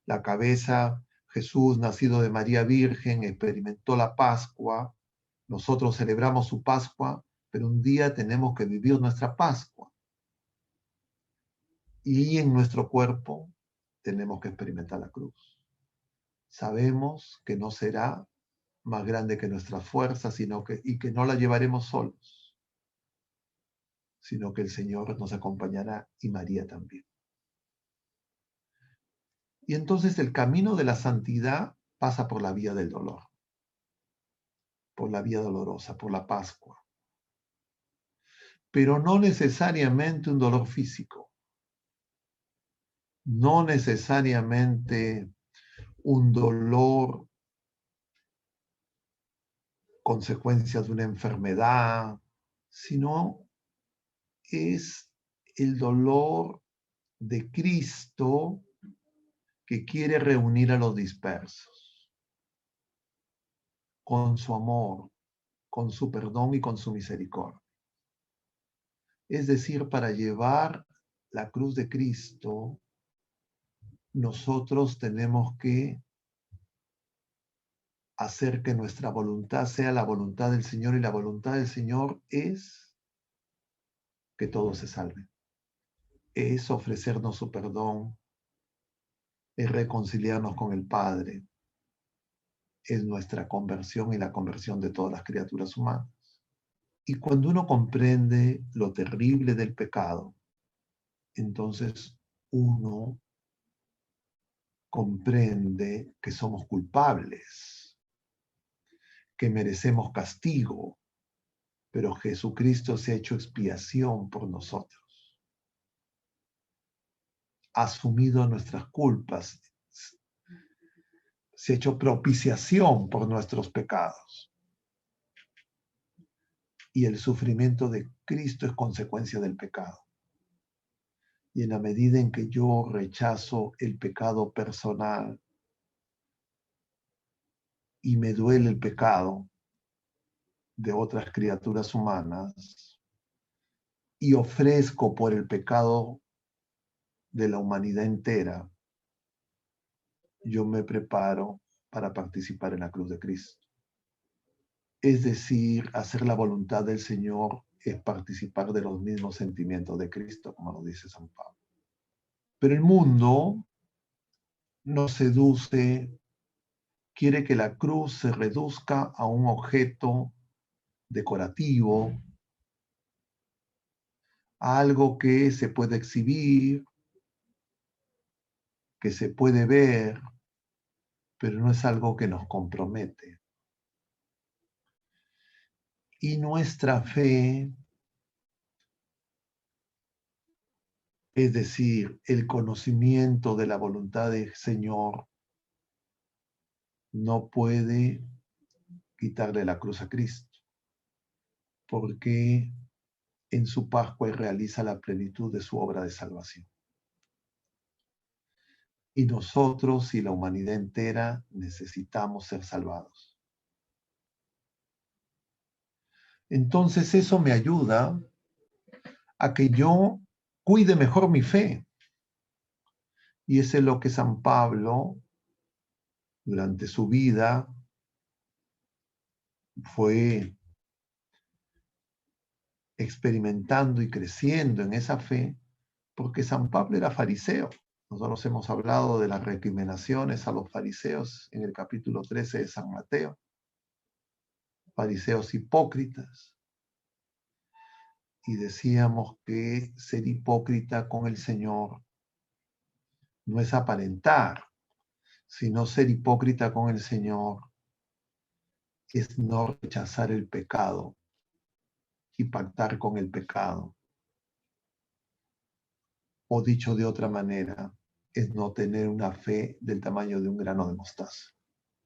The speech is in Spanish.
la cabeza, Jesús, nacido de María Virgen, experimentó la Pascua. Nosotros celebramos su Pascua, pero un día tenemos que vivir nuestra Pascua. Y en nuestro cuerpo tenemos que experimentar la cruz. Sabemos que no será más grande que nuestras fuerzas, y que no la llevaremos solos, sino que el Señor nos acompañará y María también. Y entonces el camino de la santidad pasa por la vía del dolor, por la vía dolorosa, por la Pascua. Pero no necesariamente un dolor físico, no necesariamente un dolor consecuencia de una enfermedad, sino es el dolor de Cristo que quiere reunir a los dispersos con su amor, con su perdón y con su misericordia. Es decir, para llevar la cruz de Cristo, nosotros tenemos que hacer que nuestra voluntad sea la voluntad del Señor, y la voluntad del Señor es que todos se salven. Es ofrecernos su perdón, es reconciliarnos con el Padre, es nuestra conversión y la conversión de todas las criaturas humanas. Y cuando uno comprende lo terrible del pecado, entonces uno comprende que somos culpables, que merecemos castigo, pero Jesucristo se ha hecho expiación por nosotros, ha asumido nuestras culpas, se ha hecho propiciación por nuestros pecados. Y el sufrimiento de Cristo es consecuencia del pecado. Y en la medida en que yo rechazo el pecado personal y me duele el pecado de otras criaturas humanas y ofrezco por el pecado de la humanidad entera, yo me preparo para participar en la cruz de Cristo. Es decir, hacer la voluntad del Señor es participar de los mismos sentimientos de Cristo, como lo dice San Pablo. Pero el mundo nos seduce, quiere que la cruz se reduzca a un objeto decorativo, a algo que se puede exhibir, que se puede ver, pero no es algo que nos compromete. Y nuestra fe, es decir, el conocimiento de la voluntad del Señor, no puede quitarle la cruz a Cristo, porque en su Pascua realiza la plenitud de su obra de salvación. Y nosotros y la humanidad entera necesitamos ser salvados. Entonces eso me ayuda a que yo cuide mejor mi fe. Y eso es lo que San Pablo, durante su vida, fue experimentando y creciendo en esa fe, porque San Pablo era fariseo. Nosotros hemos hablado de las recriminaciones a los fariseos en el capítulo 13 de San Mateo. Fariseos hipócritas. Y decíamos que ser hipócrita con el Señor no es aparentar, sino ser hipócrita con el Señor es no rechazar el pecado y pactar con el pecado. O dicho de otra manera, es no tener una fe del tamaño de un grano de mostaza.